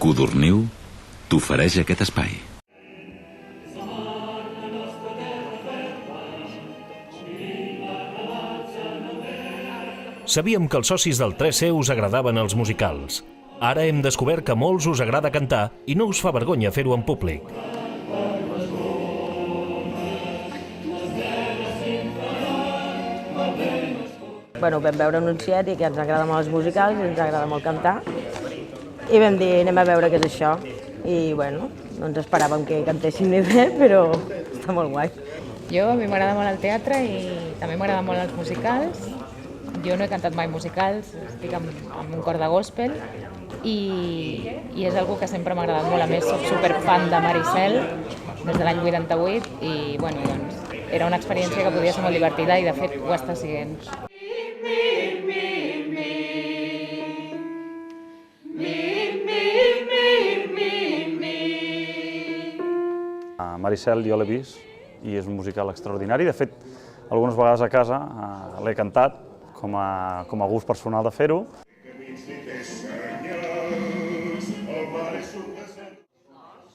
Codorniu t'ofereix aquest espai. Sabíem que els socis del 3C us agradaven els musicals. Ara hem descobert que a molts us agrada cantar i no us fa vergonya fer-ho en públic. Bueno, vam veure anunciat i que ens agrada molt els musicals i ens agrada molt cantar. I vam dir, anem a veure què és això. I bueno, no ens esperàvem que cantéssim ni res, però està molt guai. A mi m'agrada molt el teatre i també m'agraden molt els musicals. Jo no he cantat mai musicals, estic en un cor de gospel i és una que sempre m'ha agradat molt. A més, soc superfan de Maricel des de l'any 88 i bueno, doncs, era una experiència que podia ser molt divertida i de fet ho està sent. Maricel jo l'he vist i és un musical extraordinari. De fet, algunes vegades a casa l'he cantat com a gust personal de fer-ho.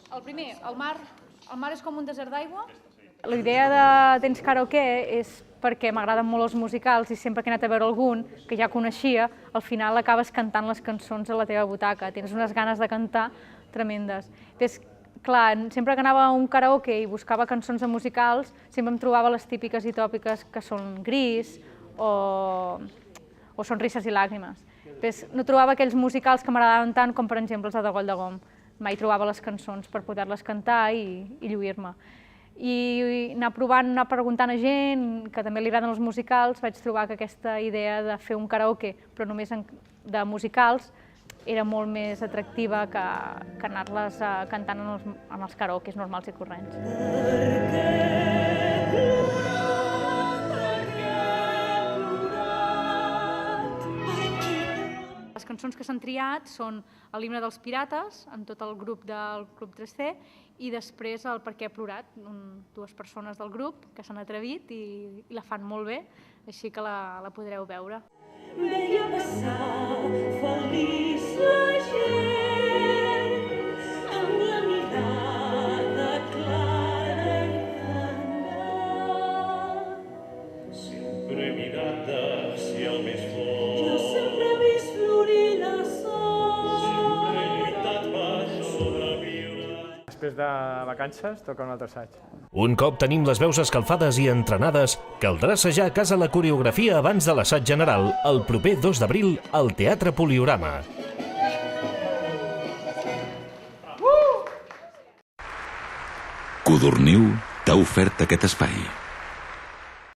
El primer, el mar és com un desert d'aigua? La idea de Tens Karaoke és perquè m'agraden molt els musicals i sempre que he anat a veure algun que ja coneixia, al final acabes cantant les cançons a la teva butaca. Tens unes ganes de cantar tremendes. Clar, sempre que anava a un karaoke i buscava cançons de musicals, sempre em trobava les típiques i tòpiques que són Gris o Sonrises i làgrimes. No trobava aquells musicals que m'agradaven tant com, per exemple, els de Goll de Gom. Mai trobava les cançons per poder-les cantar i lluir-me. I anar provant, anar preguntant a gent que també li agraden els musicals, vaig trobar que aquesta idea de fer un karaoke, però només de musicals, era molt més atractiva que anar-les cantant en els karaokes normals i corrents. Les cançons que s'han triat són l'himne dels pirates, en tot el grup del Club 3C, i després el Per què he plorat, dues persones del grup que s'han atrevit i la fan molt bé, així que la podreu veure. Veia passar feliç la gent amb la mirada clara i franca. Sempre he mirat hacia el més fort. Jo sempre he vist florir la sort. Sempre he lluitat per sobreviure. Després de vacances toca un altre assaig. Un cop tenim les veus escalfades i entrenades, caldrà assajar a casa la coreografia abans de l'assaig general el proper 2 d'abril al Teatre Poliorama. Codorniu t'ha ofert aquest espai.